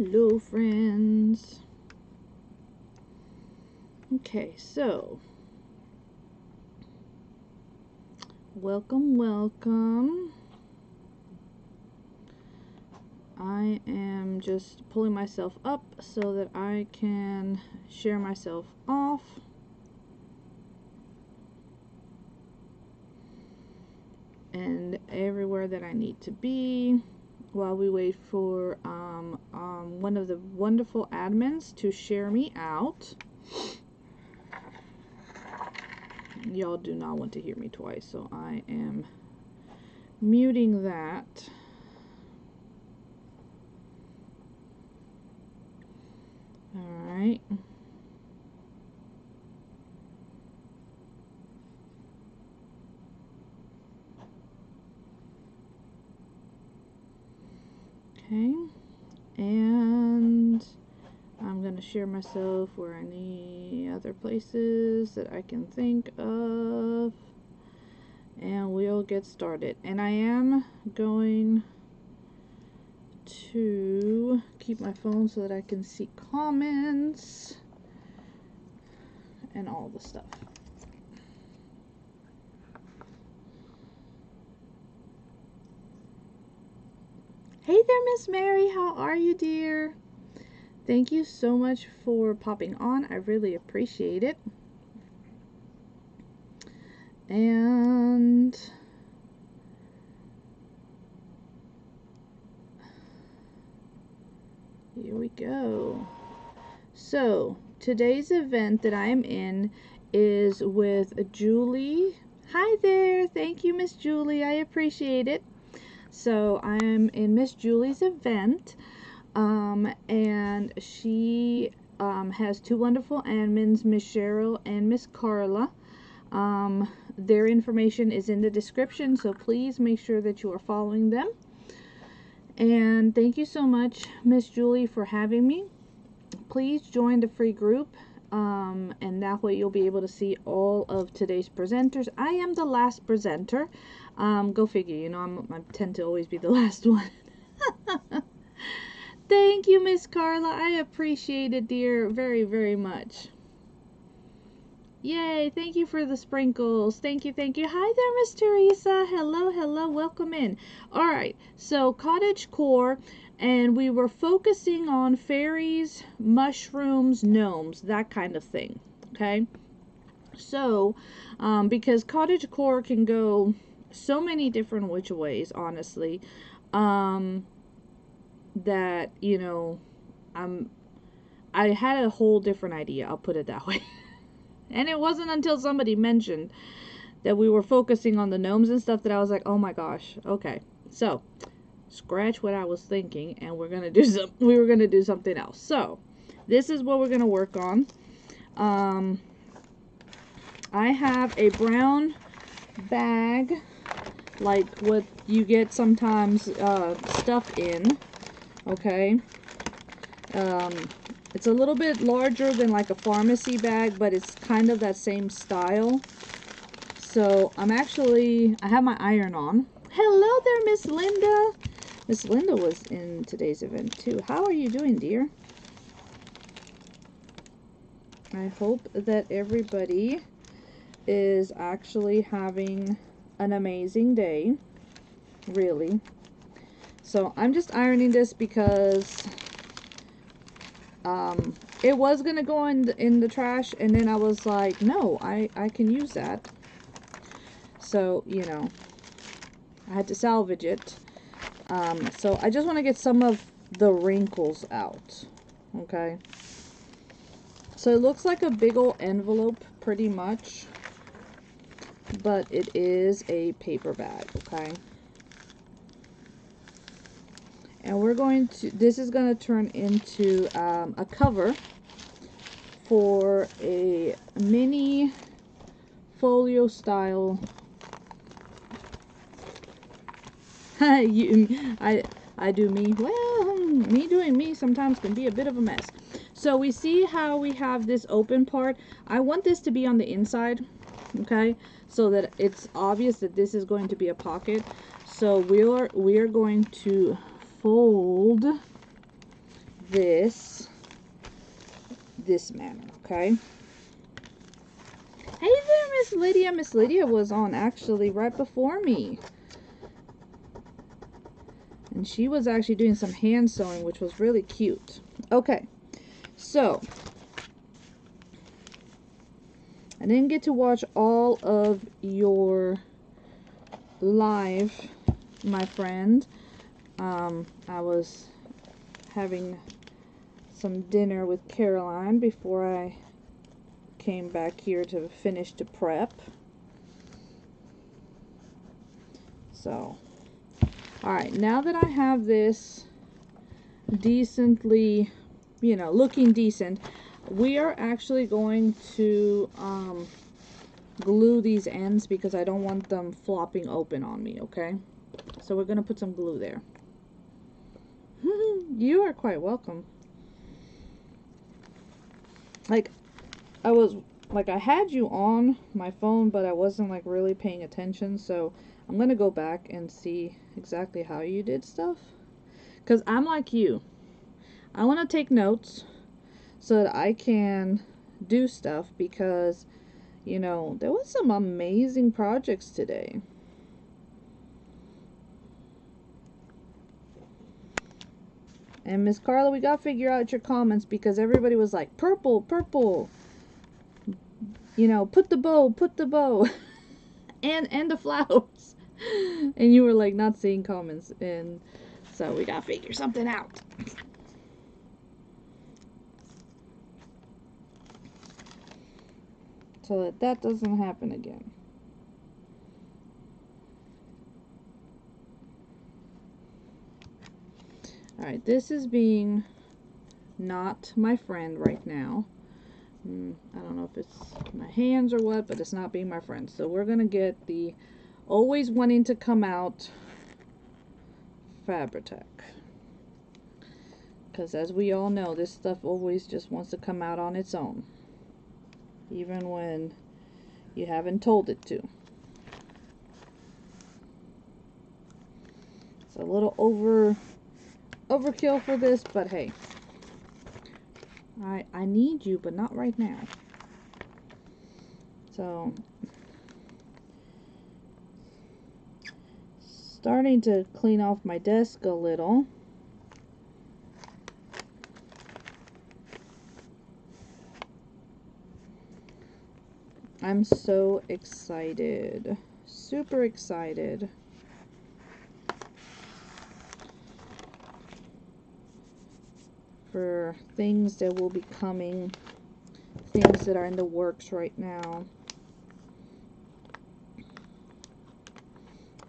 Hello, friends. Okay, so welcome, welcome. I am just pulling myself up so that I can share myself off. And everywhere that I need to be while we wait for one of the wonderful admins to share me out. Y'all do not want to hear me twice, so I am muting that. Alright. Okay. And I'm going to share myself where any other places that I can think of. And we'll get started. And I am going to keep my phone so that I can see comments and all the stuff. Hey there, Miss Mary. How are you, dear? Thank you so much for popping on. I really appreciate it. And here we go. So today's event that I am in is with Julie. Hi there. Thank you, Miss Julie. I appreciate it. So I'm in Miss Julie's event, and she has two wonderful admins, Miss Sheryl and Miss Carla. Their information is in the description, so please make sure that you are following them. And thank you so much, Miss Julie, for having me. Please join the free group, and that way you'll be able to see all of today's presenters. I am the last presenter. Go figure, you know, I tend to always be the last one. Thank you, Miss Carla. I appreciate it, dear, very, very much. Yay, thank you for the sprinkles. Thank you, thank you. Hi there, Miss Teresa. Hello, hello, welcome in. Alright, so Cottage Core, and we were focusing on fairies, mushrooms, gnomes, that kind of thing. Okay? So, because Cottage Core can go so many different which ways, honestly, that, you know, I had a whole different idea, I'll put it that way. And it wasn't until somebody mentioned that we were focusing on the gnomes and stuff that I was like, oh my gosh, okay. So, scratch what I was thinking, and we were gonna do something else. So, this is what we're gonna work on. I have a brown bag, like what you get sometimes stuff in. Okay. It's a little bit larger than like a pharmacy bag, but it's kind of that same style. So I have my iron on. Hello there, Miss Linda. Miss Linda was in today's event too. How are you doing, dear? I hope that everybody is actually having an amazing day. Really. So I'm just ironing this because it was gonna go in the trash, and then I was like, no, I can use that. So, you know, I had to salvage it. So I just want to get some of the wrinkles out. Okay. So it looks like a big old envelope, pretty much, but it is a paper bag. Okay. And we're going to, this is going to turn into a cover for a mini folio style. I do me. Well, me doing me sometimes can be a bit of a mess. So we see how we have this open part. I want this to be on the inside, okay, so that it's obvious that this is going to be a pocket. So we are going to fold this manner, okay? Hey there, Miss Lydia. Miss Lydia was on actually right before me. And she was actually doing some hand sewing, which was really cute. Okay, so I didn't get to watch all of your live, my friend. I was having some dinner with Caroline before I came back here to finish to prep. So, alright, now that I have this decently, you know, looking decent, we are actually going to glue these ends because I don't want them flopping open on me, okay? So we're going to put some glue there. You are quite welcome. Like, I had you on my phone, but I wasn't like really paying attention, so I'm going to go back and see exactly how you did stuff. Because I'm like you. I want to take notes so that I can do stuff because, you know, there was some amazing projects today. And Miss Carla, we got to figure out your comments because everybody was like, purple, purple. You know, put the bow, and the flowers. And you were like not seeing comments, and so we got to figure something out. So that that doesn't happen again. Alright, this is being not my friend right now. I don't know if it's my hands or what, but it's not being my friend. So we're going to get the always wanting to come out Fabri-Tac. Because as we all know, this stuff always just wants to come out on its own. Even when you haven't told it to. It's a little overkill for this, but hey. I need you, but not right now. So, starting to clean off my desk a little. I'm so excited. Super excited. For things that will be coming, things that are in the works right now.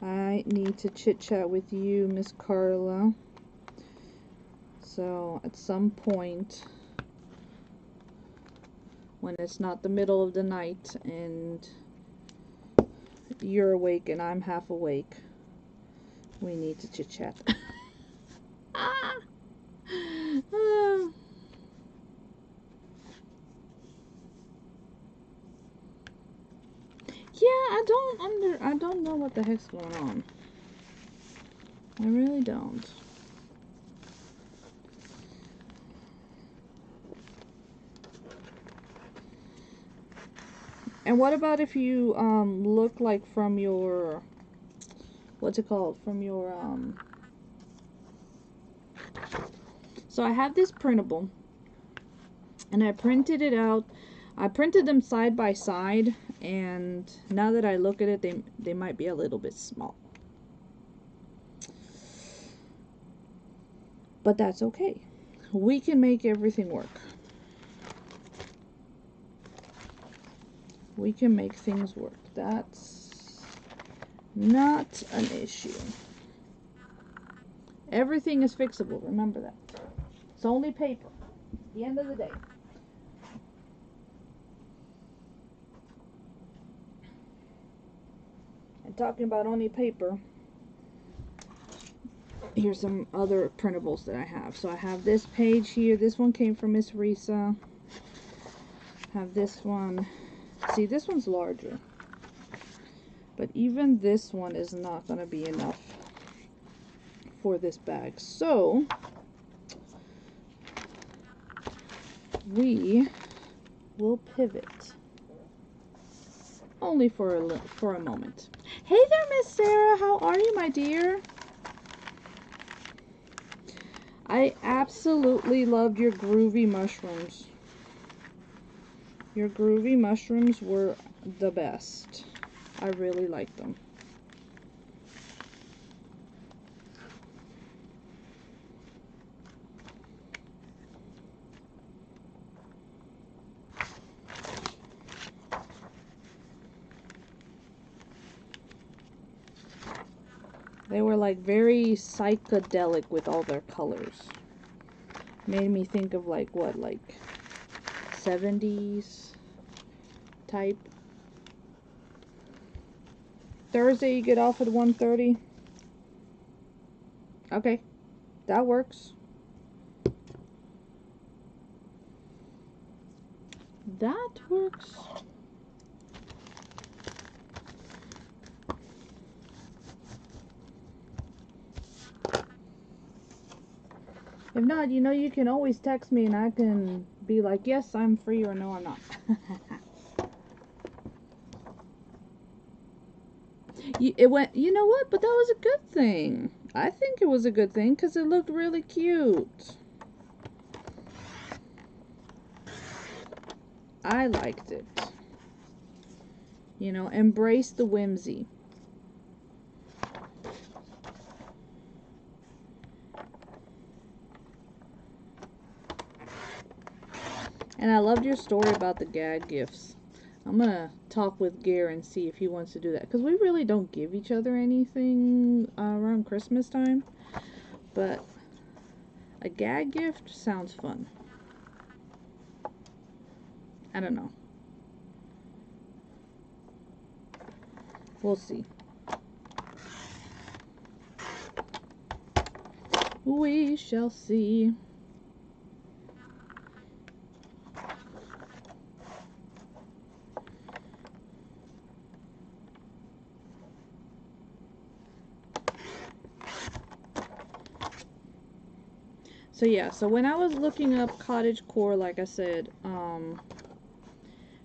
I need to chit chat with you, Miss Carla. So at some point, when it's not the middle of the night and you're awake and I'm half awake, we need to chit chat. Yeah, I don't know what the heck's going on. I really don't. And what about if you look like from your, what's it called, from your so I have this printable and I printed it out. I printed them side by side, and now that I look at it, they might be a little bit small. But that's okay. We can make everything work. We can make things work. That's not an issue. Everything is fixable. Remember that. It's only paper. At the end of the day. And talking about only paper, here's some other printables that I have. So I have this page here. This one came from Miss Risa. Have this one. See, this one's larger. But even this one is not going to be enough for this bag. So we will pivot. Only for a moment. Hey there, Miss Sarah. How are you, my dear? I absolutely loved your groovy mushrooms. Your groovy mushrooms were the best. I really liked them. They were like very psychedelic with all their colors. Made me think of like what, like 70s type. Thursday you get off at 1:30. Okay, that works. That works. If not, you know, you can always text me and I can be like, yes, I'm free, or no, I'm not. It went, you know what? But that was a good thing. I think it was a good thing because it looked really cute. I liked it. You know, embrace the whimsy. And I loved your story about the gag gifts. I'm going to talk with Gare and see if he wants to do that. Because we really don't give each other anything around Christmas time. But a gag gift sounds fun. I don't know. We'll see. We shall see. So yeah, so when I was looking up Cottagecore, like I said,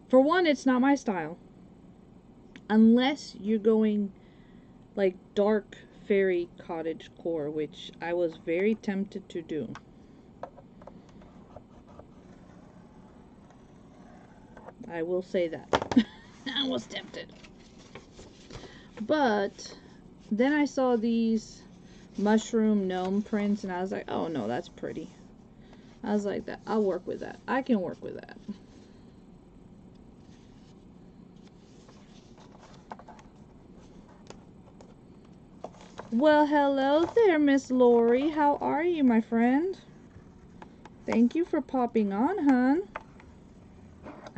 for one, it's not my style. Unless you're going like dark fairy Cottagecore, which I was very tempted to do. I will say that. I was tempted. But then I saw these mushroom gnome prints and I was like, oh no, that's pretty. I was like, that I'll work with that. I can work with that. Well, hello there, Miss Lori. How are you, my friend? Thank you for popping on, hon.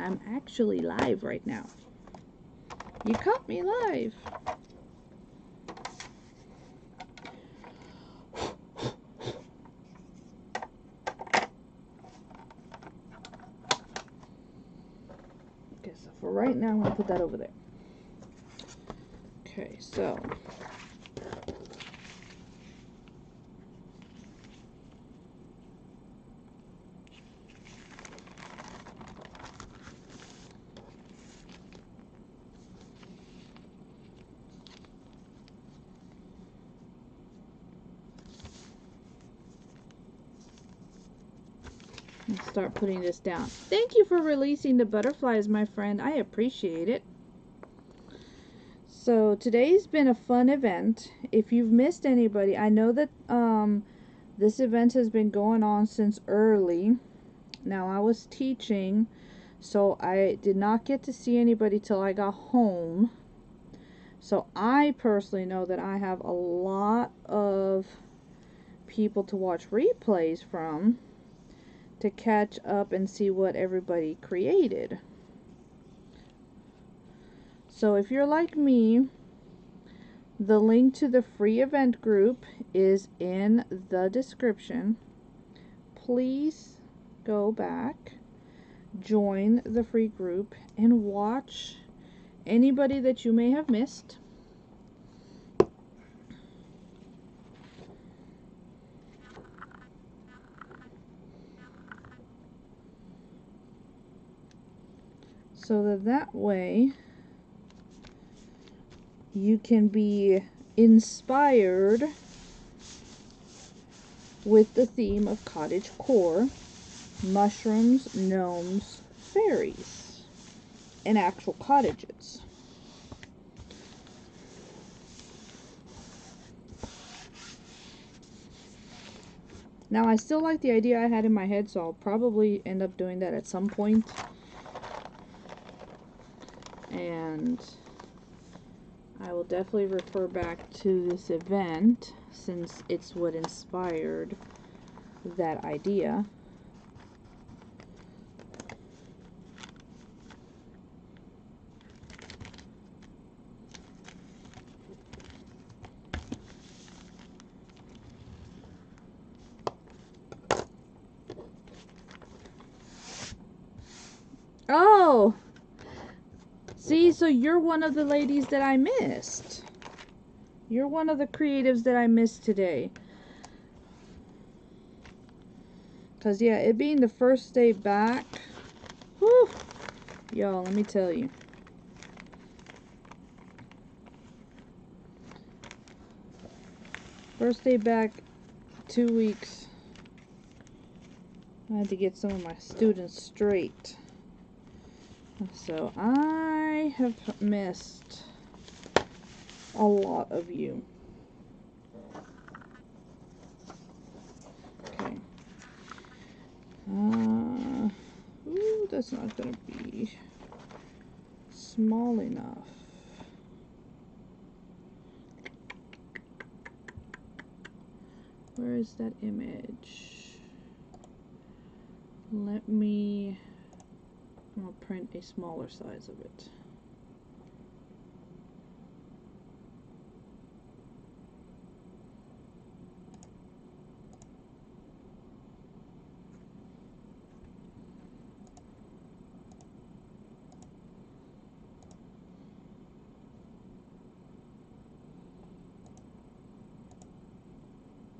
I'm actually live right now. You caught me live. Okay, so for right now, I'm going to put that over there. Okay, so let's start putting this down. Thank you for releasing the butterflies, my friend. I appreciate it. So today's been a fun event. If you've missed anybody, I know that this event has been going on since early. Now I was teaching, so I did not get to see anybody till I got home. So I personally know that I have a lot of people to watch replays from to catch up and see what everybody created. So if you're like me, the link to the free event group is in the description. Please go back, join the free group, and watch anybody that you may have missed. so that way you can be inspired with the theme of Cottagecore, mushrooms, gnomes, fairies, and actual cottages. Now, I still like the idea I had in my head, so I'll probably end up doing that at some point. And I will definitely refer back to this event, since it's what inspired that idea. Oh! See, so you're one of the ladies that I missed. You're one of the creatives that I missed today. Because, yeah, it being the first day back, whew, y'all, let me tell you. First day back, 2 weeks. I had to get some of my students straight. So I have missed a lot of you. Okay. Ooh, that's not gonna be small enough. Where is that image? Let me, I'll print a smaller size of it.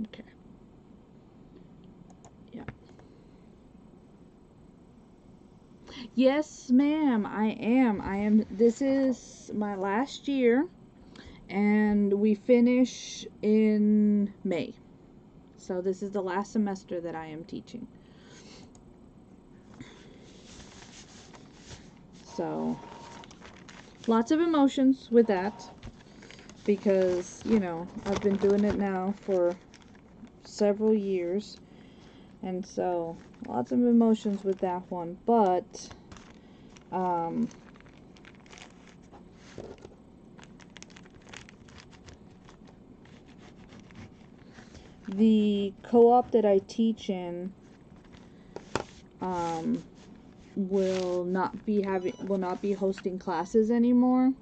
Okay. Yeah. Yes, ma'am, I am. This is my last year, and we finish in May. So this is the last semester that I am teaching. So lots of emotions with that, because, you know, I've been doing it now for several years, and so lots of emotions with that one. But the co-op that I teach in will not be hosting classes anymore,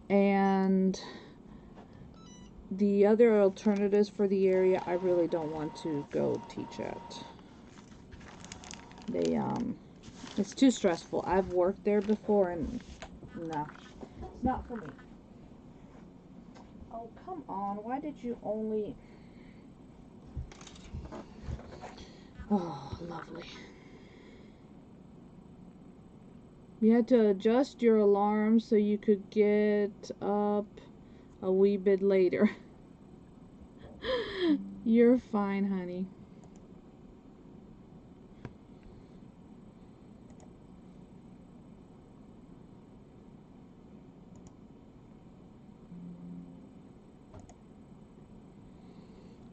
and the other alternatives for the area I really don't want to go teach at. It's too stressful. I've worked there before, and no, it's not for me. Oh, come on, why did you only... Oh, lovely. You had to adjust your alarm so you could get up a wee bit later. You're fine, honey.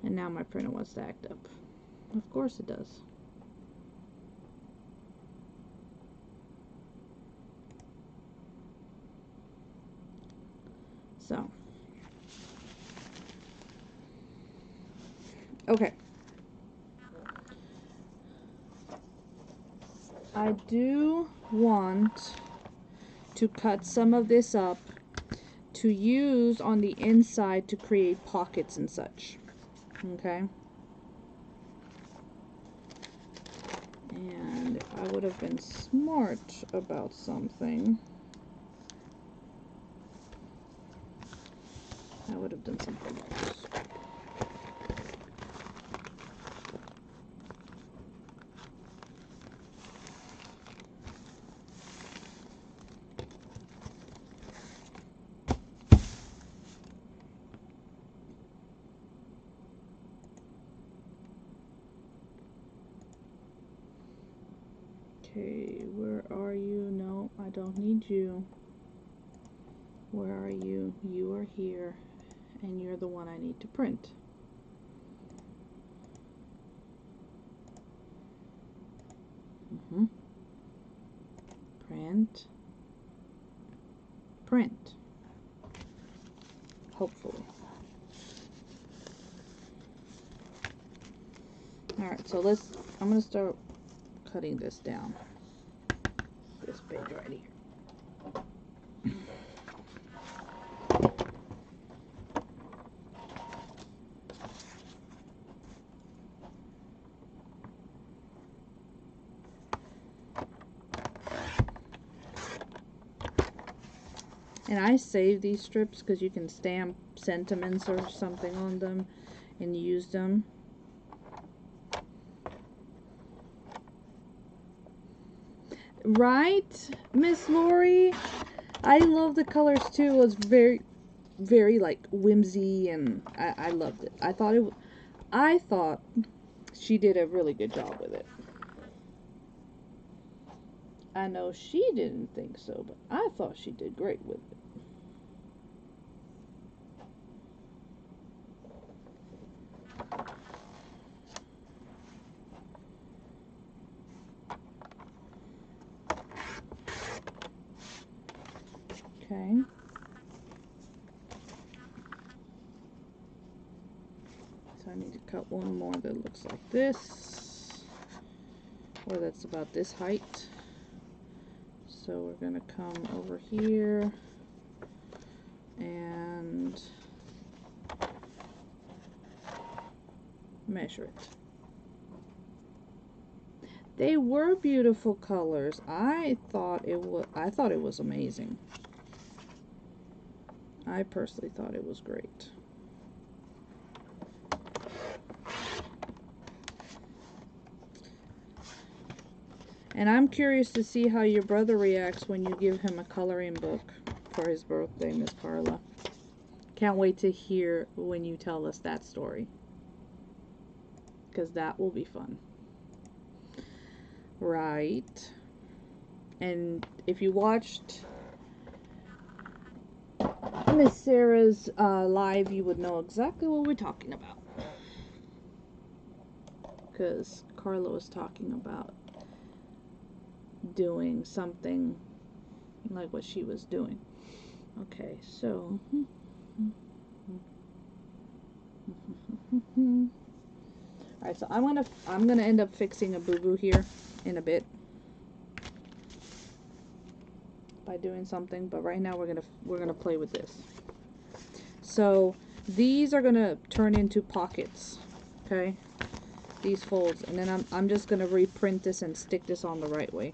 And now my printer wants to act up. Of course it does. So, okay. I do want to cut some of this up to use on the inside to create pockets and such. Okay? And if I would have been smart about something, I would have done something else. Okay, where are you? No, I don't need you. Where are you? You are here, and you're the one I need to print. Print. Print. Hopefully. Alright, so I'm going to start cutting this down. This page right here. And I save these strips because you can stamp sentiments or something on them and use them. Right, Miss Lori? I love the colors too. It was very, very like whimsy, and I loved it. I thought she did a really good job with it. I know she didn't think so, but I thought she did great with it. Okay. So I need to cut one more that looks like this, or that's about this height. So we're going to come over here and measure it. They were beautiful colors. I thought it was amazing. I personally thought it was great. And I'm curious to see how your brother reacts when you give him a coloring book for his birthday, Miss Carla. Can't wait to hear when you tell us that story, because that will be fun. Right. And if you watched Miss Sarah's live, you would know exactly what we're talking about, because Carla was talking about doing something like what she was doing. Okay, so alright, so I'm gonna end up fixing a boo-boo here in a bit by doing something, but right now we're gonna play with this. So these are gonna turn into pockets, okay? These folds, and then I'm just gonna reprint this and stick this on the right way.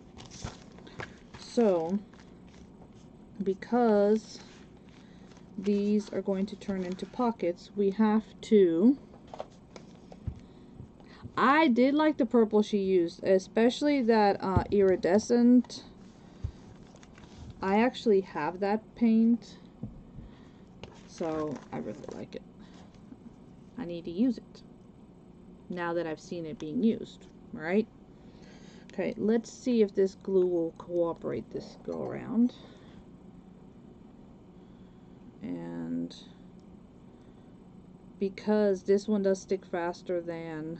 So because these are going to turn into pockets, we have to... I did like the purple she used, especially that iridescent. I actually have that paint, so I really like it. I need to use it now that I've seen it being used, right? Okay, let's see if this glue will cooperate this go around. And because this one does stick faster than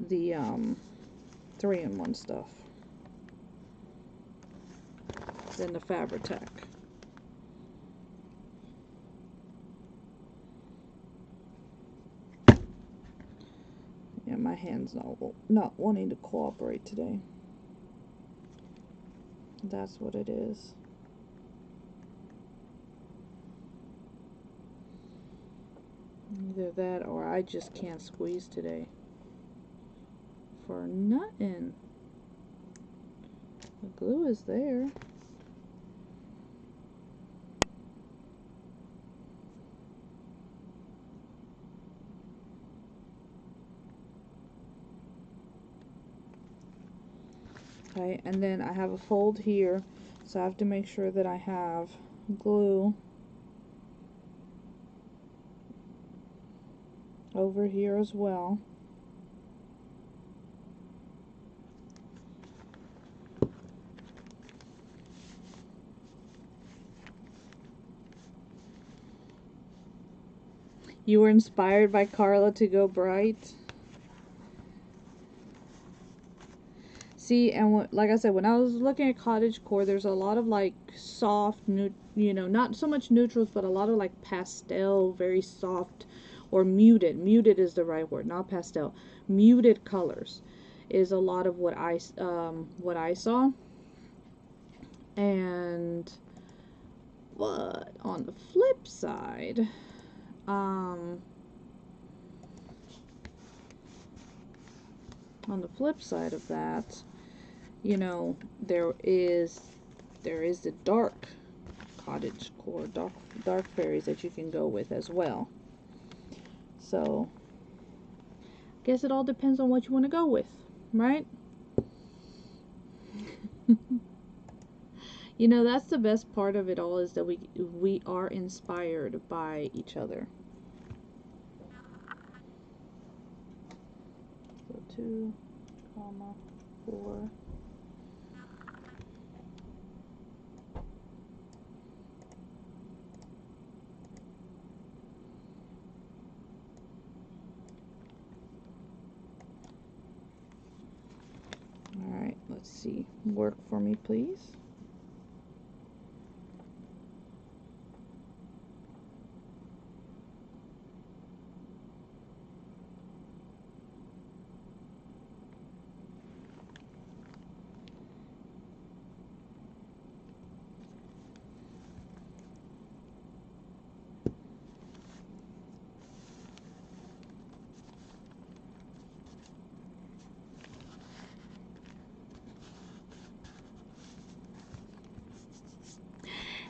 the 3-in-1 stuff, than the Fabri-Tac. Yeah, my hand's not wanting to cooperate today. That's what it is. Either that or I just can't squeeze today. For nothing. The glue is there. Okay, and then I have a fold here, so I have to make sure that I have glue over here as well. You were inspired by Carla to go bright. See, and like I said, when I was looking at Cottagecore, there's a lot of like soft, you know, not so much neutrals, but a lot of like pastel, very soft, or muted. Muted is the right word, not pastel. Muted colors is a lot of what I saw. And but on the flip side, on the flip side of that, you know, there is the dark Cottagecore, dark fairies that you can go with as well. So I guess it all depends on what you want to go with, right? You know, that's the best part of it all, is that we are inspired by each other. So 2, 4. Alright, let's see. Work for me, please.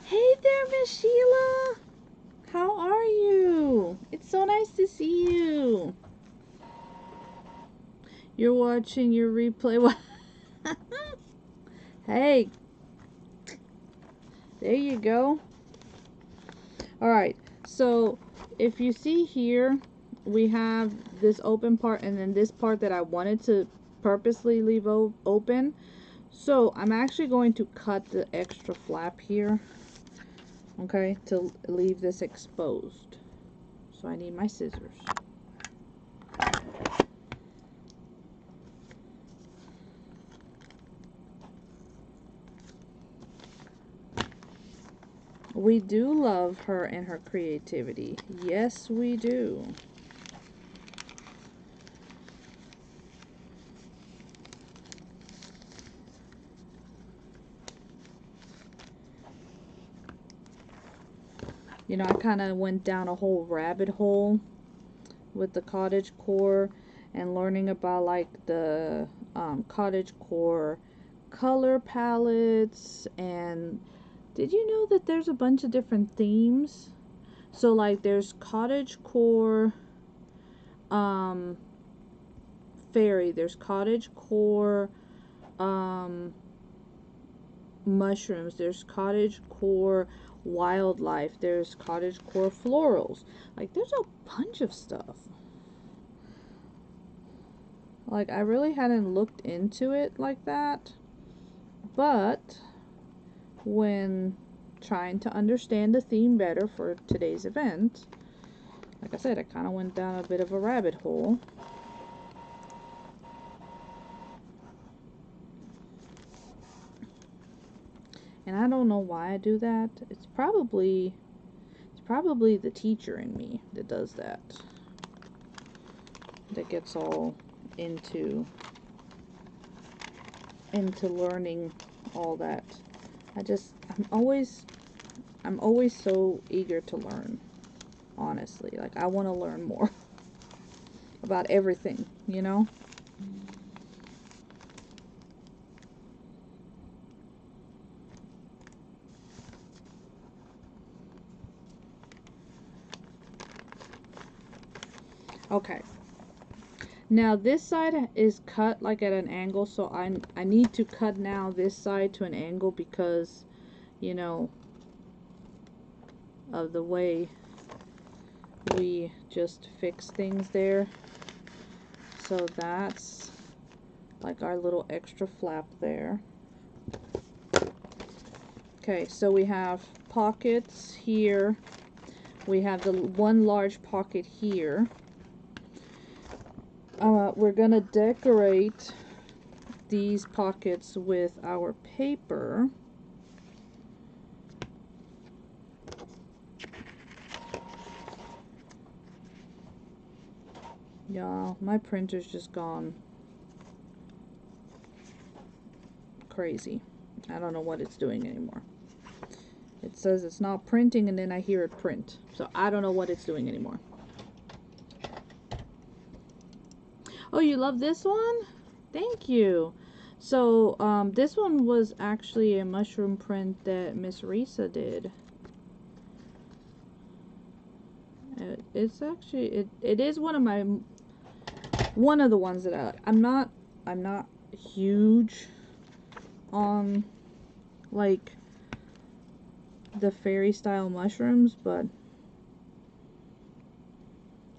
Hey there, Miss Sheila! How are you? It's so nice to see you. You're watching your replay. Hey, there you go. Alright, so if you see here, we have this open part and then this part that I wanted to purposely leave open. So I'm actually going to cut the extra flap here, okay, to leave this exposed. So I need my scissors. We do love her and her creativity. Yes, we do. You know, I kind of went down a whole rabbit hole with the Cottagecore and learning about like the Cottagecore color palettes. And did you know that there's a bunch of different themes? So like there's Cottagecore fairy, there's Cottagecore mushrooms, there's Cottagecore wildlife, there's Cottagecore florals. Like there's a bunch of stuff. Like I really hadn't looked into it like that, but when trying to understand the theme better for today's event, like I said, I kind of went down a bit of a rabbit hole. And I don't know why I do that. It's probably the teacher in me that does that. That gets all into learning all that. I'm always so eager to learn, honestly. Like I want to learn more about everything, you know? Okay. Now this side is cut like at an angle, so I need to cut now this side to an angle because, you know, of the way we just fix things there. So that's like our little extra flap there. Okay, so we have pockets here We have the one large pocket here. We're gonna decorate these pockets with our paper. Y'all, my printer's just gone crazy. I don't know what it's doing anymore. It says it's not printing, and then I hear it print. So I don't know what it's doing anymore. Oh, you love this one? Thank you. So, this one was actually a mushroom print that Miss Risa did. It's actually, it is one of the ones that I like. I'm not huge on, like, the fairy style mushrooms, but,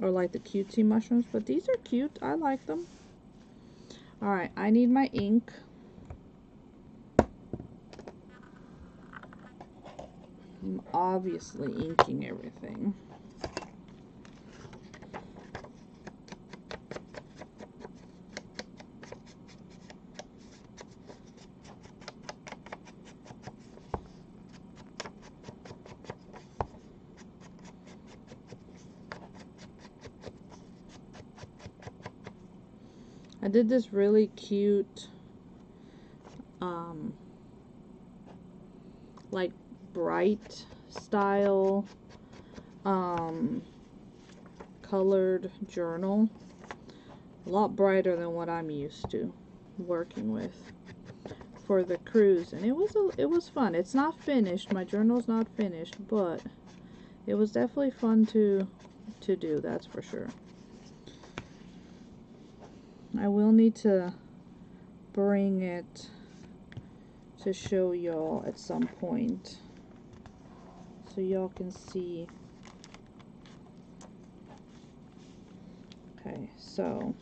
or like the cutesy mushrooms, but these are cute. I like them. Alright, I need my ink. I'm obviously inking everything. I did this really cute, like bright style, colored journal. A lot brighter than what I'm used to working with for the cruise, and it was fun. It's not finished. My journal's not finished, but it was definitely fun to do. That's for sure. I will need to bring it to show y'all at some point so y'all can see. Okay, so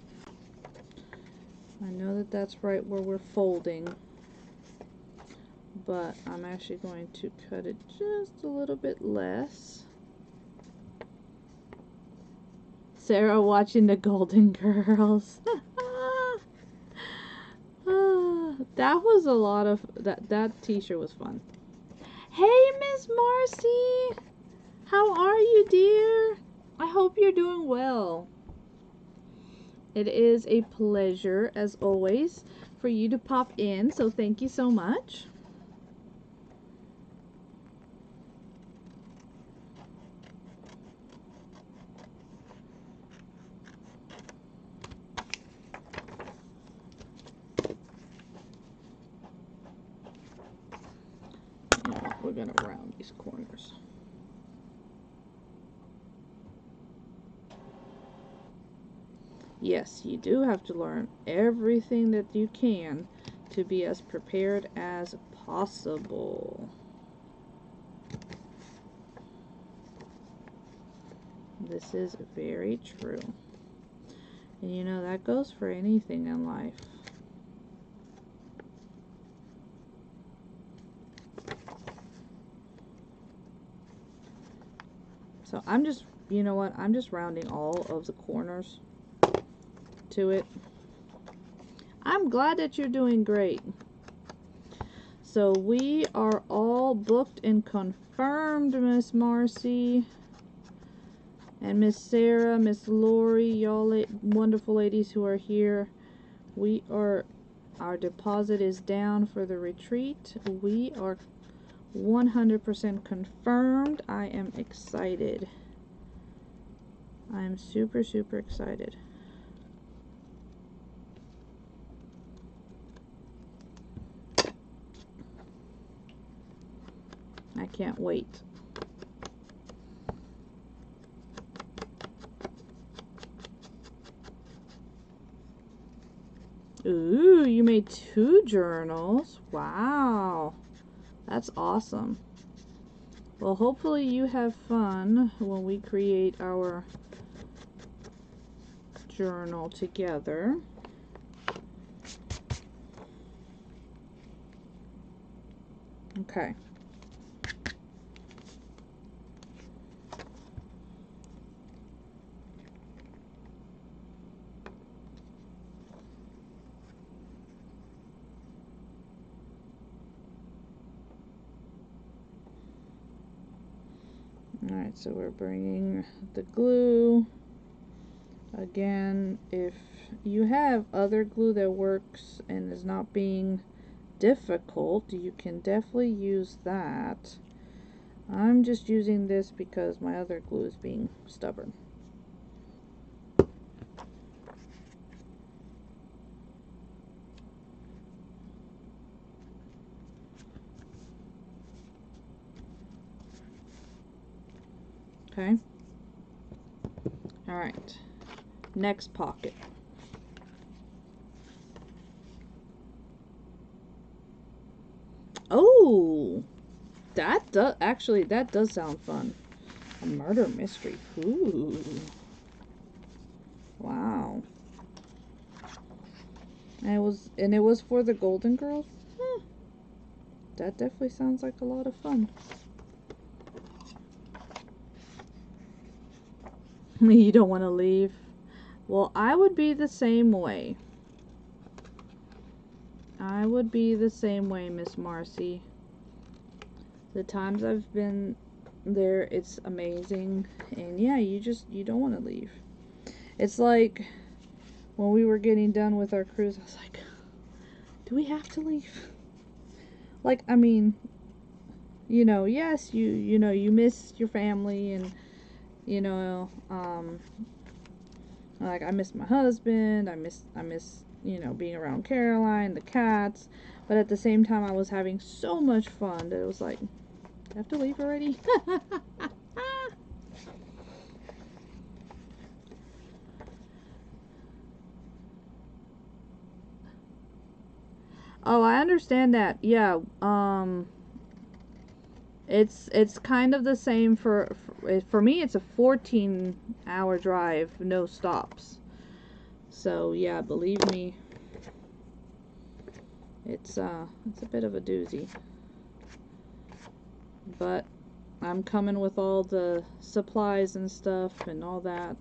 I know that that's right where we're folding, but I'm actually going to cut it just a little bit less. Sarah watching the Golden Girls. That was a lot of that t-shirt was fun. Hey, Miss Marcy, how are you, dear? I hope you're doing well. It is a pleasure, as always, for you to pop in, so thank you so much. We're gonna round these corners. Yes, you do have to learn everything that you can to be as prepared as possible. This is very true. And you know, that goes for anything in life. So I'm just, you know what, I'm just rounding all of the corners to it. I'm glad that you're doing great. So we are all booked and confirmed, Miss Marcy and Miss Sarah, Miss Lori, y'all wonderful ladies who are here. Our deposit is down for the retreat. We are 100% confirmed. I am excited. I am super, super excited. I can't wait. Ooh, you made 2 journals. Wow. That's awesome. Well, hopefully you have fun when we create our journal together. Okay. Alright, so we're bringing the glue. Again, if you have other glue that works and is not being difficult, you can definitely use that. I'm just using this because my other glue is being stubborn. Okay. Alright. Next pocket. Oh! That does, actually, that does sound fun. A murder mystery. Ooh. Wow. And it was for the Golden Girls? Huh. That definitely sounds like a lot of fun. You don't want to leave? Well, I would be the same way. I would be the same way, Miss Marcy. The times I've been there, it's amazing. And yeah, you don't want to leave. It's like when we were getting done with our cruise, I was like, do we have to leave? Like, I mean, you know, yes, you know, you miss your family, and you know, like I miss my husband, I miss you know, being around Caroline, the cats, but at the same time I was having so much fun that it was like, I have to leave already. Oh, I understand that. Yeah, it's kind of the same for me. It's a 14-hour drive, no stops. So yeah, believe me, it's a bit of a doozy. But I'm coming with all the supplies and stuff and all that,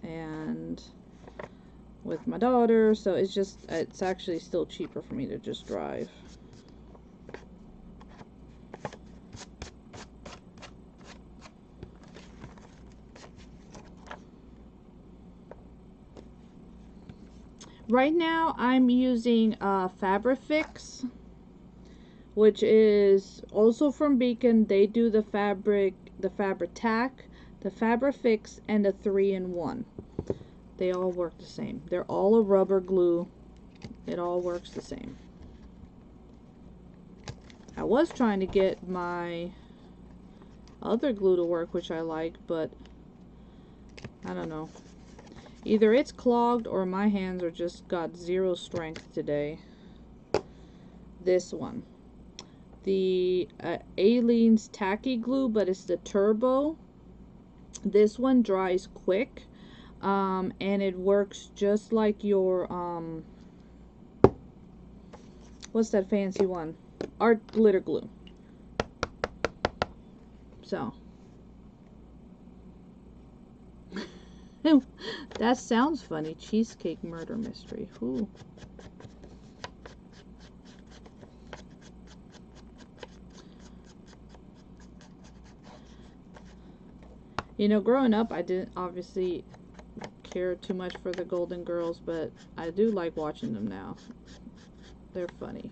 and with my daughter, so it's actually still cheaper for me to just drive. Right now I'm using Fabrifix, which is also from Beacon. They do the Fabric Tack, the Fabrifix, and the 3-in-1. They all work the same. They're all a rubber glue. It all works the same. I was trying to get my other glue to work, which I like, but I don't know. Either it's clogged or my hands are just got zero strength today. This one. The Aleene's Tacky Glue, but it's the Turbo. This one dries quick, and it works just like your, what's that fancy one? Art Glitter Glue. So. That sounds funny. Cheesecake murder mystery. Ooh. You know, growing up, I didn't obviously care too much for the Golden Girls, but I do like watching them now. They're funny.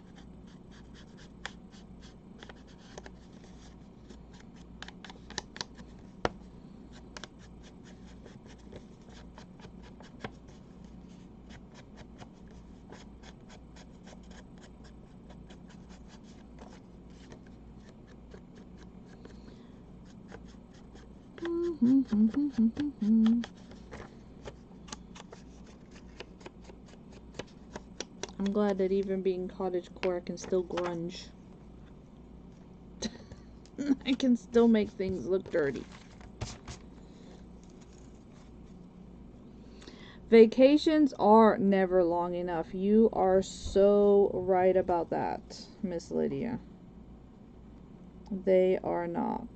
I'm glad that even being cottagecore, I can still grunge. I can still make things look dirty. Vacations are never long enough. You are so right about that, Miss Lydia. They are not.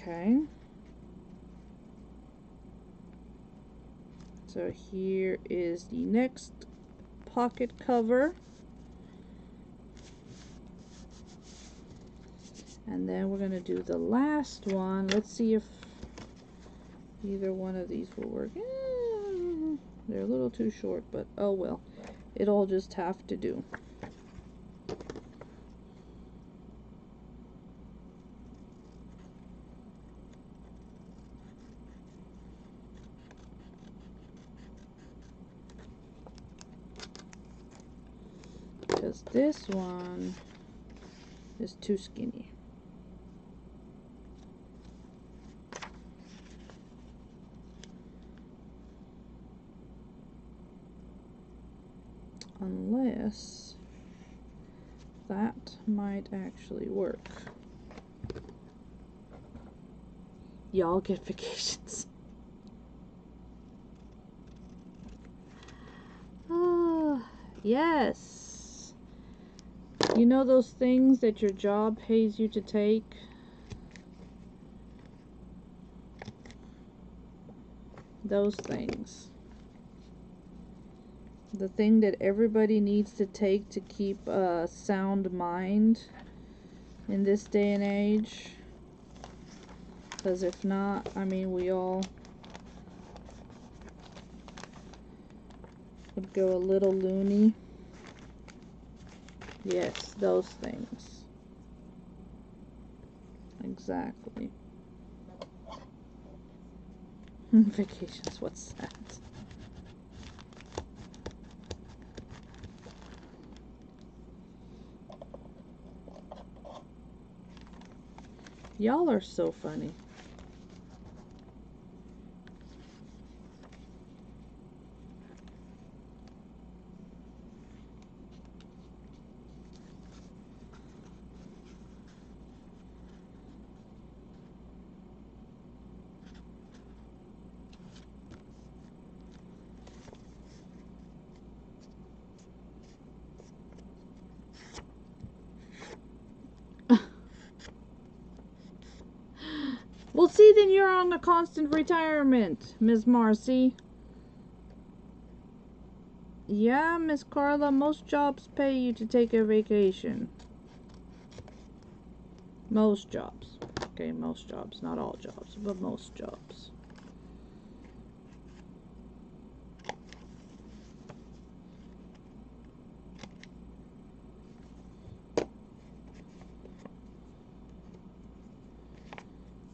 Okay. So here is the next pocket cover. And then we're going to do the last one. Let's see if either one of these will work. They're a little too short, but oh well. It'll just have to do. Because this one is too skinny. Unless that might actually work. Y'all get vacations. Ah, yes. You know those things that your job pays you to take? Those things. The thing that everybody needs to take to keep a sound mind in this day and age. Because if not, I mean, we all would go a little loony. Yes, those things. Exactly. Vacations, what's that? Y'all are so funny. Well, see, then you're on a constant retirement, Miss Marcy. Yeah, Miss Carla, most jobs pay you to take a vacation. Most jobs. Okay, most jobs. Not all jobs, but most jobs.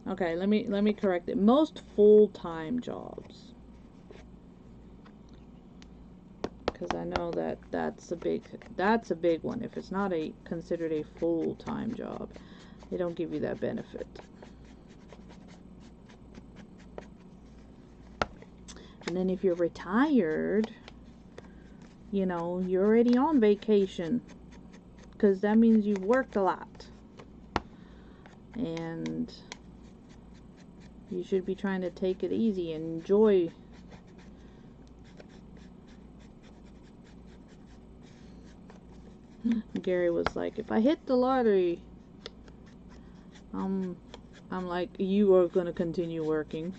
Okay, let me correct it. Most full-time jobs. Because I know that that's a big one. If it's not considered a full-time job, they don't give you that benefit. And then if you're retired, you know, you're already on vacation. Because that means you've worked a lot. And you should be trying to take it easy and enjoy. Gary was like, if I hit the lottery, I'm like, you are gonna continue working.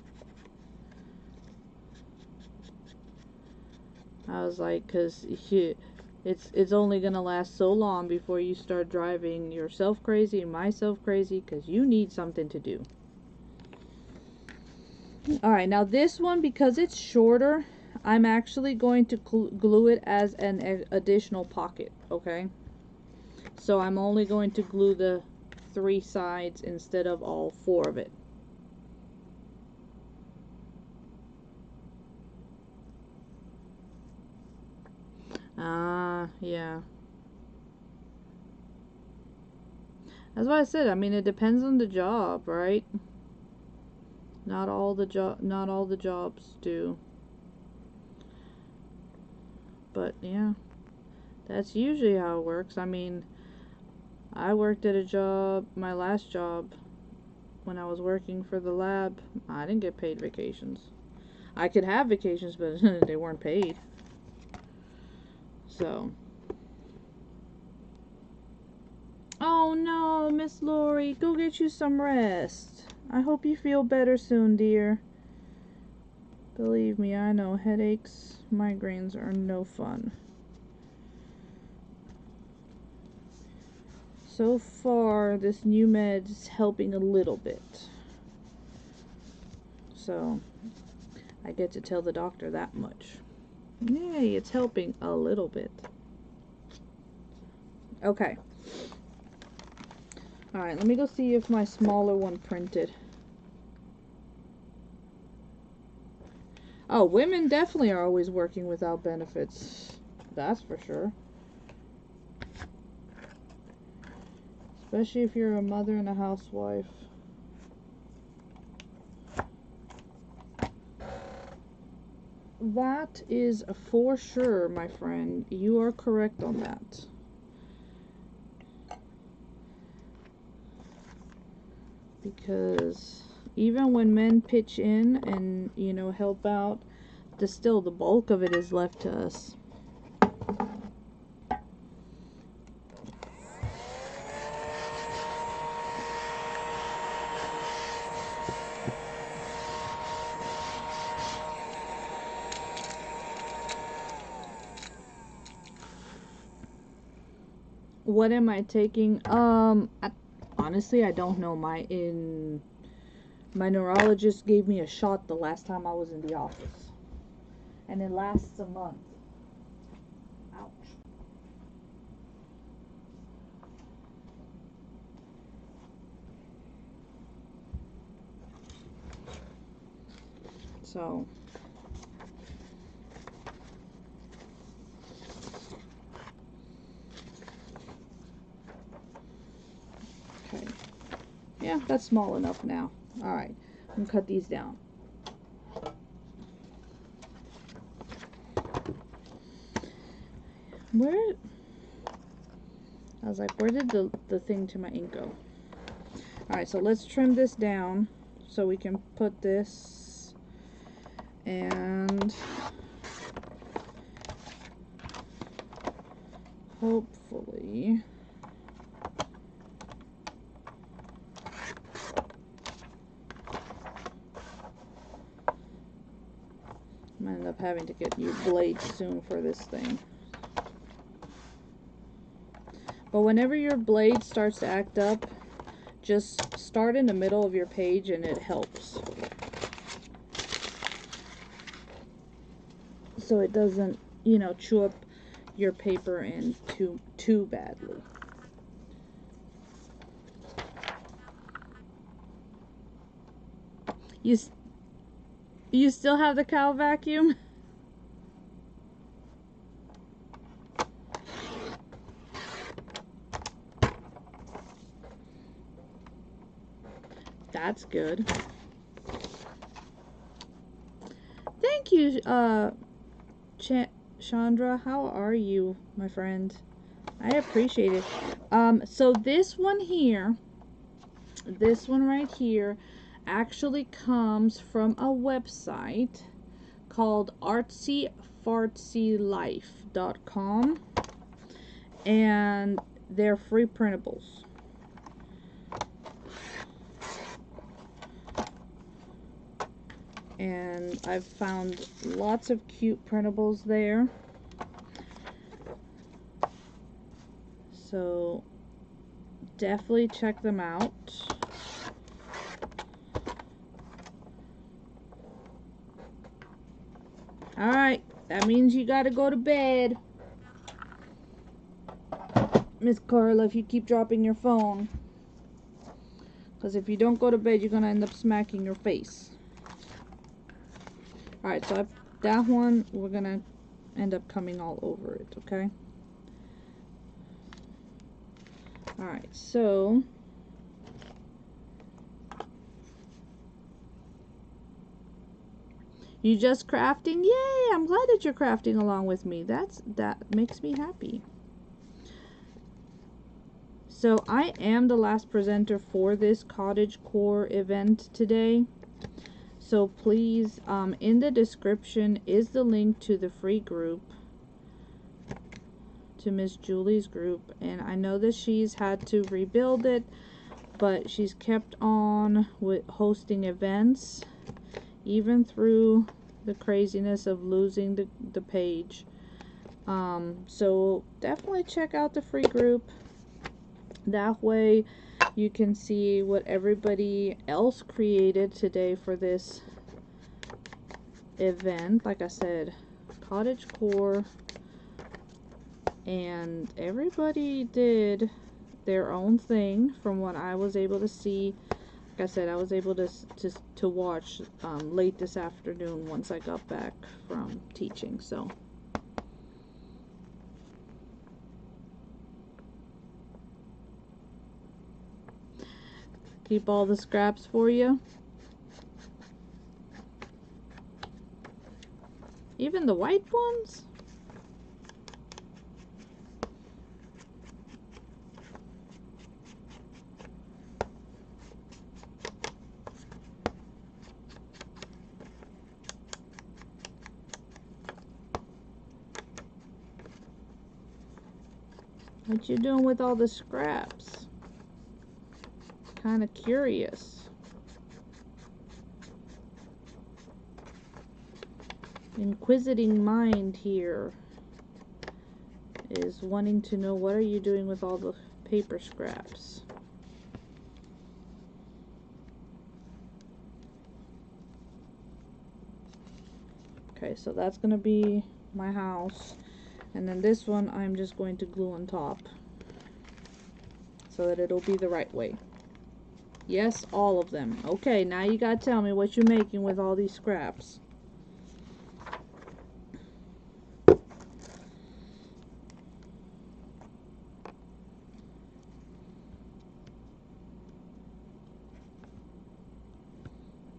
I was like, cause it's only gonna last so long before you start driving yourself crazy and myself crazy, cause you need something to do. Alright, now this one, because it's shorter, I'm actually going to glue it as an additional pocket, okay? So I'm only going to glue the 3 sides instead of all 4 of it. Yeah. That's what I said. I mean, it depends on the job, right? Not all the jobs do. But yeah, that's usually how it works. I mean, I worked at a job, my last job, when I was working for the lab. I didn't get paid vacations. I could have vacations, but they weren't paid. So. Oh no, Miss Lori, go get you some rest. I hope you feel better soon, dear. Believe me, I know headaches, migraines are no fun. So far, this new med is helping a little bit. So, I get to tell the doctor that much. Yay, it's helping a little bit. Okay. Alright, let me go see if my smaller one printed. Oh, women definitely are always working without benefits. That's for sure. Especially if you're a mother and a housewife. That is for sure, my friend. You are correct on that. Because even when men pitch in and, you know, help out, still the bulk of it is left to us. What am I taking? Honestly, I don't know. My neurologist gave me a shot the last time I was in the office, and it lasts a month. Ouch. So okay. Yeah, that's small enough now. Alright, I'm gonna cut these down. I was like, where did the thing to my ink go? Alright, so let's trim this down so we can put this, and hopefully I'm gonna end up having to get new blades soon for this thing. But whenever your blade starts to act up, just start in the middle of your page and it helps. So it doesn't, you know, chew up your paper in too badly. You still have the cow vacuum? That's good. Thank you, Chandra. How are you, my friend? I appreciate it. So this one here, this one right here, actually comes from a website called artsyfartsylife.com, and they're free printables. And I've found lots of cute printables there. So definitely check them out. Alright, that means you gotta go to bed, Miss Carla, if you keep dropping your phone. Because if you don't go to bed, you're gonna end up smacking your face. Alright, so that one, we're gonna end up coming all over it, okay? Alright, so you just crafting? Yay! I'm glad that you're crafting along with me. That makes me happy. So I am the last presenter for this Cottagecore event today. So please, in the description is the link to the free group, to Miss Julie's group, and I know that she's had to rebuild it. but she's kept on with hosting events even through the craziness of losing the page. So definitely check out the free group. That way you can see what everybody else created today for this event. Like I said, Cottage Core, and everybody did their own thing from what I was able to see. Like I said, I was able to watch late this afternoon once I got back from teaching. So keep all the scraps for you. Even the white ones? What you doing with all the scraps? Kind of curious. Inquisiting mind here is wanting to know, what are you doing with all the paper scraps? Okay, so that's gonna be my house, and then this one I'm just going to glue on top so that it'll be the right way. Yes, all of them. Okay, now you gotta tell me what you're making with all these scraps.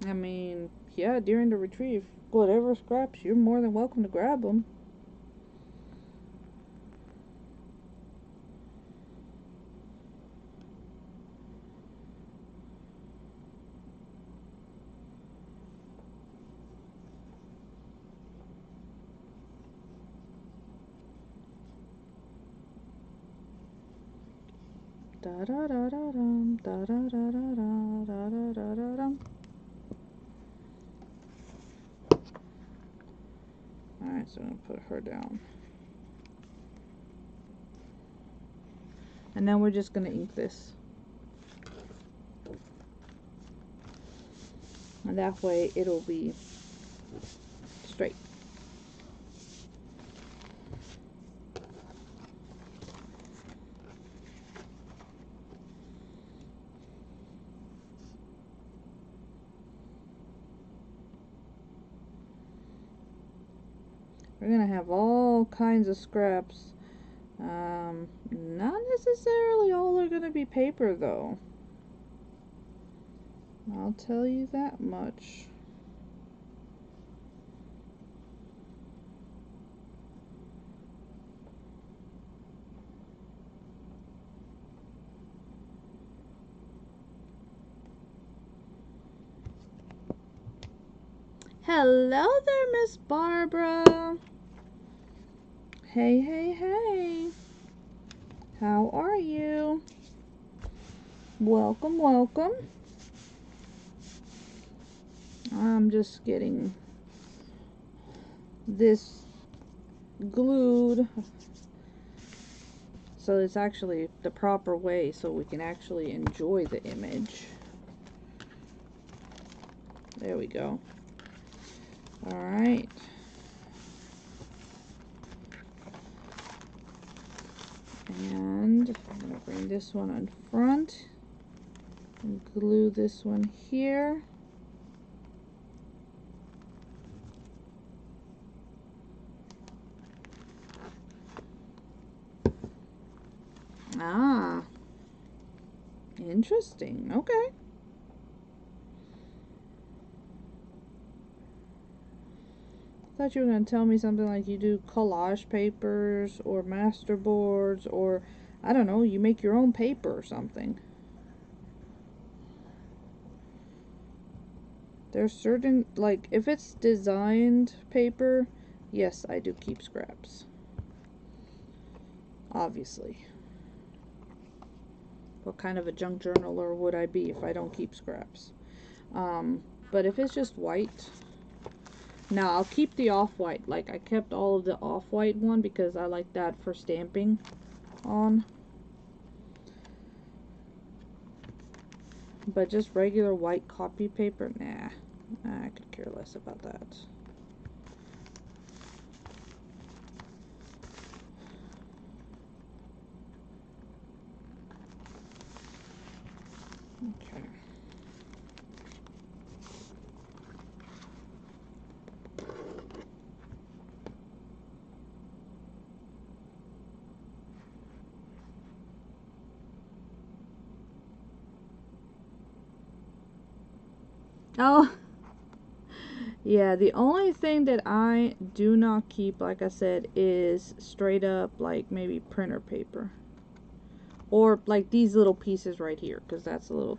I mean, yeah, during the retrieve, whatever scraps, you're more than welcome to grab them. Da da da da dum, da da da da da da da da da dum. Alright, so I'm gonna put her down. And then we're just gonna ink this. And that way it'll be straight. We're gonna have all kinds of scraps. Not necessarily all are gonna be paper though. I'll tell you that much. Hello there, Miss Barbara. Hey, hey, hey. How are you? Welcome, welcome. I'm just getting this glued so it's actually the proper way so we can actually enjoy the image. There we go. Alright. And I'm going to bring this one on front and glue this one here. Ah, interesting. Okay. Thought you were going to tell me something like you do collage papers or master boards, or I don't know, you make your own paper or something. There's certain, like, if it's designed paper, yes, I do keep scraps. Obviously. What kind of a junk journaler would I be if I don't keep scraps? But if it's just white, now I'll keep the off-white. Like, I kept all of the off-white one because I like that for stamping on. But just regular white copy paper, nah. I could care less about that. Okay. Oh, yeah, the only thing that I do not keep, like I said, is straight up, like, maybe printer paper. Or, like, these little pieces right here, because that's a little,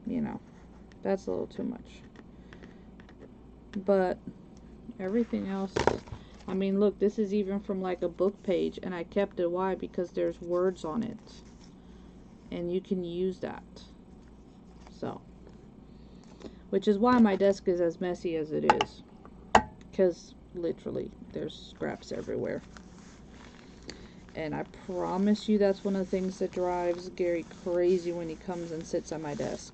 you know, that's a little too much. But everything else, I mean, look, this is even from, like, a book page, and I kept it. Why? Because there's words on it, and you can use that. So, which is why my desk is as messy as it is, because literally there's scraps everywhere. And I promise you that's one of the things that drives Gary crazy when he comes and sits at my desk.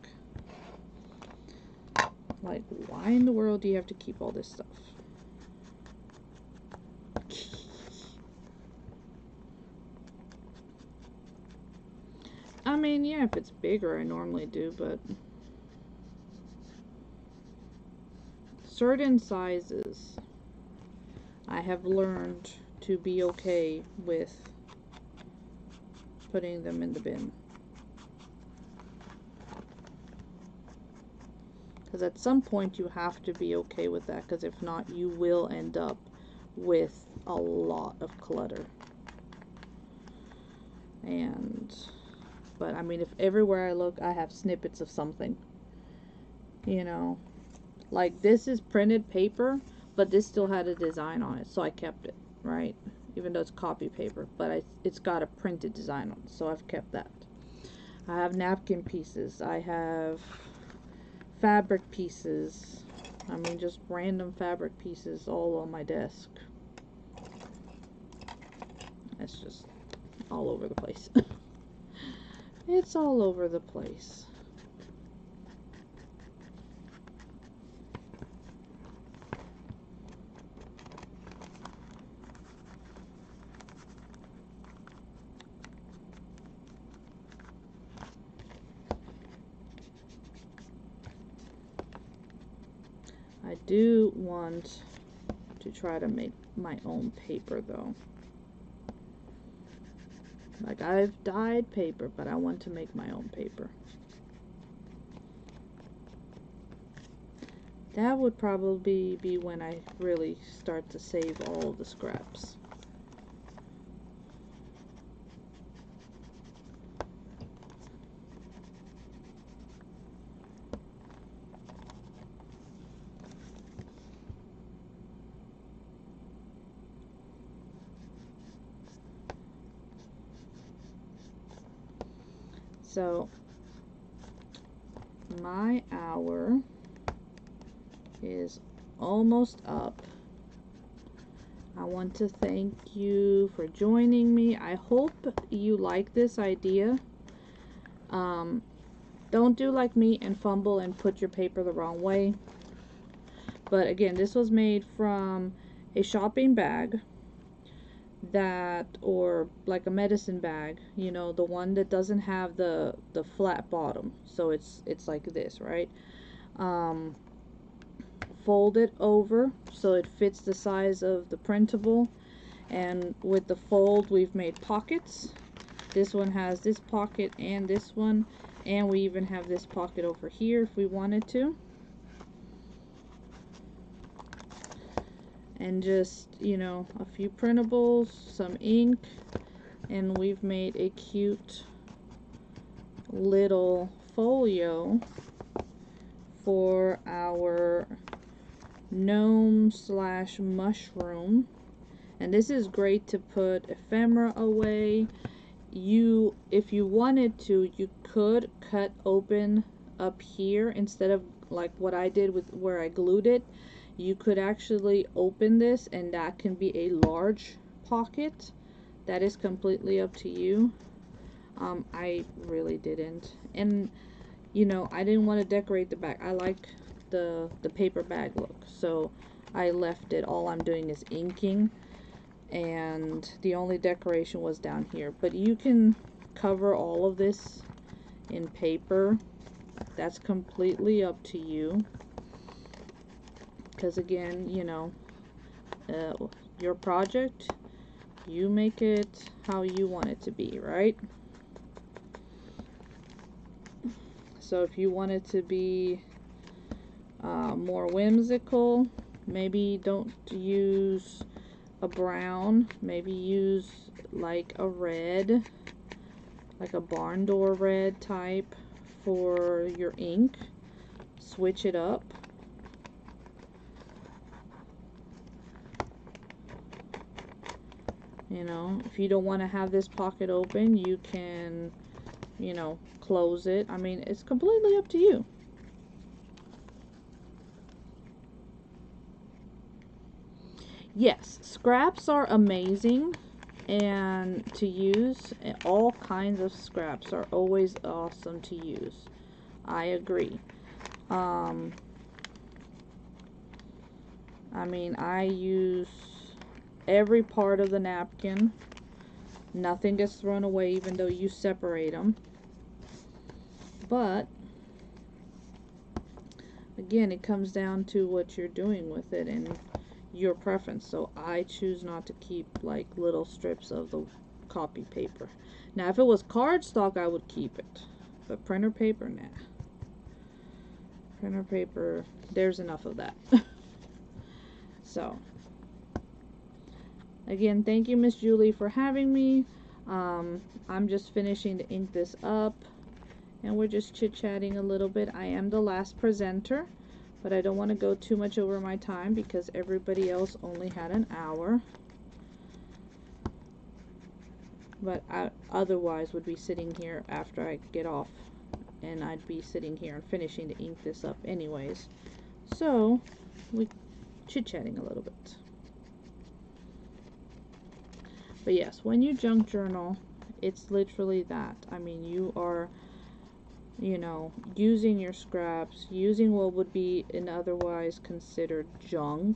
Like, why in the world do you have to keep all this stuff? I mean, yeah, if it's bigger I normally do, but certain sizes I have learned to be okay with putting them in the bin. Because at some point you have to be okay with that, because if not, you will end up with a lot of clutter. But I mean, if everywhere I look I have snippets of something, you know, like this is printed paper, but this still had a design on it, so I kept it, right? Even though it's copy paper, but it's got a printed design on it, so I've kept that. I have napkin pieces, I have fabric pieces, I mean just random fabric pieces all on my desk. It's just all over the place. It's all over the place. I do want to try to make my own paper though. Like, I've dyed paper, but I want to make my own paper. That would probably be when I really start to save all of the scraps. So, my hour is almost up. I want to thank you for joining me. I hope you like this idea. Don't do like me and fumble and put your paper the wrong way. But again, this was made from a shopping bag that, or like a medicine bag, you know, the one that doesn't have the flat bottom, so it's like this, right? Fold it over so it fits the size of the printable, and with the fold we've made pockets. This one has this pocket and this one, and we even have this pocket over here if we wanted to. And just, you know, a few printables, some ink, and we've made a cute little folio for our gnome slash mushroom. And this is great to put ephemera away. if you wanted to, you could cut open up here instead of like what I did with where I glued it. You could actually open this and that can be a large pocket. That is completely up to you. I really didn't, and you know, I didn't want to decorate the back. I like the paper bag look, so I left it. All I'm doing is inking, and the only decoration was down here. But you can cover all of this in paper. That's completely up to you, because again, you know, your project, you make it how you want it to be, right? So if you want it to be more whimsical, maybe don't use a brown, maybe use like a red, like a barn door red type for your ink. Switch it up. You know, if you don't want to have this pocket open, you can, you know, close it. I mean, it's completely up to you. Yes, scraps are amazing and to use. All kinds of scraps are always awesome to use. I agree. I mean, I use every part of the napkin. Nothing gets thrown away even though you separate them. But again, it comes down to what you're doing with it and your preference. So I choose not to keep like little strips of the copy paper. Now if it was cardstock, I would keep it, but printer paper, nah. Printer paper, there's enough of that. So again, thank you, Miss Julie, for having me. I'm just finishing to ink this up, and we're just chit-chatting a little bit. I am the last presenter, but I don't want to go too much over my time because everybody else only had an hour. But I otherwise would be sitting here after I get off, and I'd be sitting here and finishing to ink this up anyways. So we chit-chatting a little bit. But yes, when you junk journal, it's literally that. I mean, you are, you know, using your scraps, using what would be in otherwise considered junk,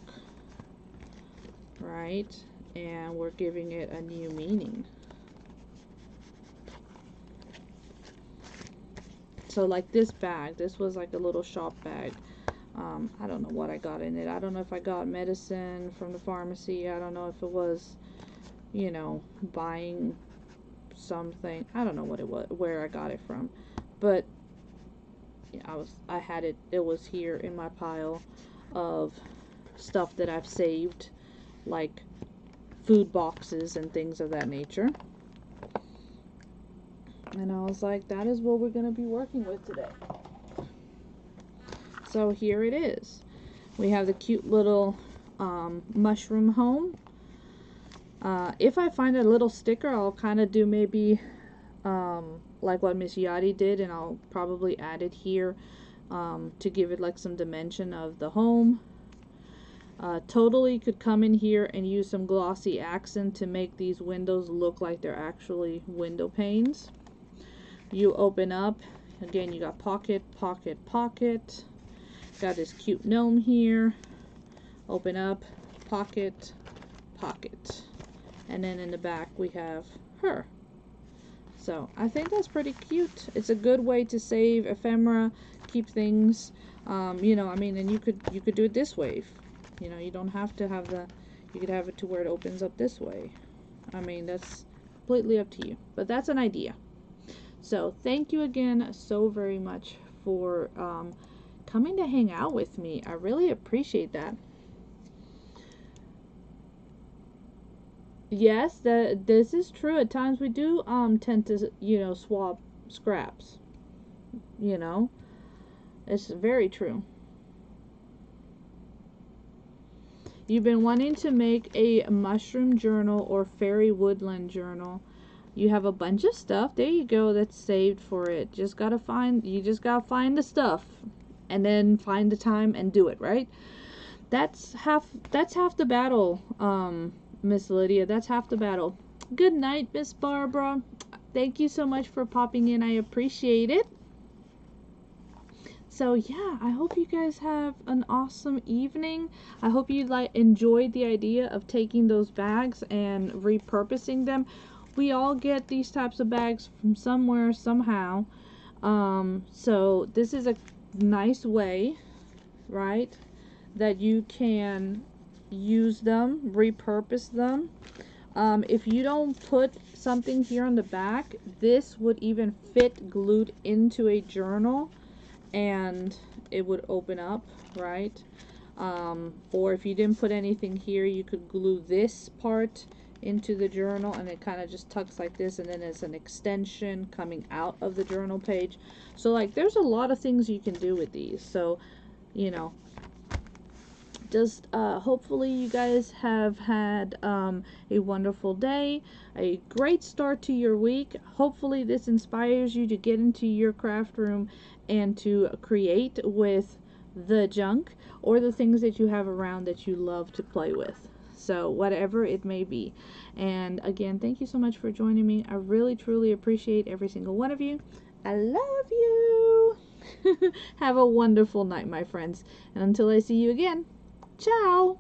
right? And we're giving it a new meaning. So like this bag, this was like a little shop bag. I don't know what I got in it. I don't know if I got medicine from the pharmacy. I don't know if it was, you know, buying something. I don't know what it was, where I got it from, but yeah, I had it. It was here in my pile of stuff that I've saved, like food boxes and things of that nature. And I was like, that is what we're going to be working with today. So here it is. We have the cute little mushroom home. If I find a little sticker, I'll kind of do maybe like what Miss Yadi did, and I'll probably add it here to give it like some dimension of the home. Totally could come in here and use some glossy accent to make these windows look like they're actually window panes. You open up, again, you got pocket, pocket, pocket. Got this cute gnome here. Open up, pocket, pocket. And then in the back we have her. So I think that's pretty cute. It's a good way to save ephemera, keep things, you know, I mean, and you could do it this way. You know, you don't have to have you could have it to where it opens up this way. I mean, that's completely up to you, but that's an idea. So thank you again so very much for coming to hang out with me. I really appreciate that. Yes, this is true. At times we do tend to, you know, swap scraps. You know, it's very true. You've been wanting to make a mushroom journal or fairy woodland journal. You have a bunch of stuff. There you go. That's saved for it. You just gotta find the stuff, and then find the time and do it, right? That's half the battle, Miss Lydia. That's half the battle. Good night, Miss Barbara. Thank you so much for popping in. I appreciate it. So yeah, I hope you guys have an awesome evening. I hope you enjoyed the idea of taking those bags and repurposing them. We all get these types of bags from somewhere, somehow. So this is a nice way, right, that you can use them, repurpose them. If you don't put something here on the back, this would even fit glued into a journal, and it would open up, right? Or if you didn't put anything here, you could glue this part into the journal, and it kind of just tucks like this, and then it's an extension coming out of the journal page. So like, there's a lot of things you can do with these. So, you know, just hopefully you guys have had a wonderful day, a great start to your week. Hopefully this inspires you to get into your craft room and to create with the junk or the things that you have around that you love to play with. So whatever it may be. And again, thank you so much for joining me. I really truly appreciate every single one of you. I love you. Have a wonderful night, my friends, and until I see you again, ciao!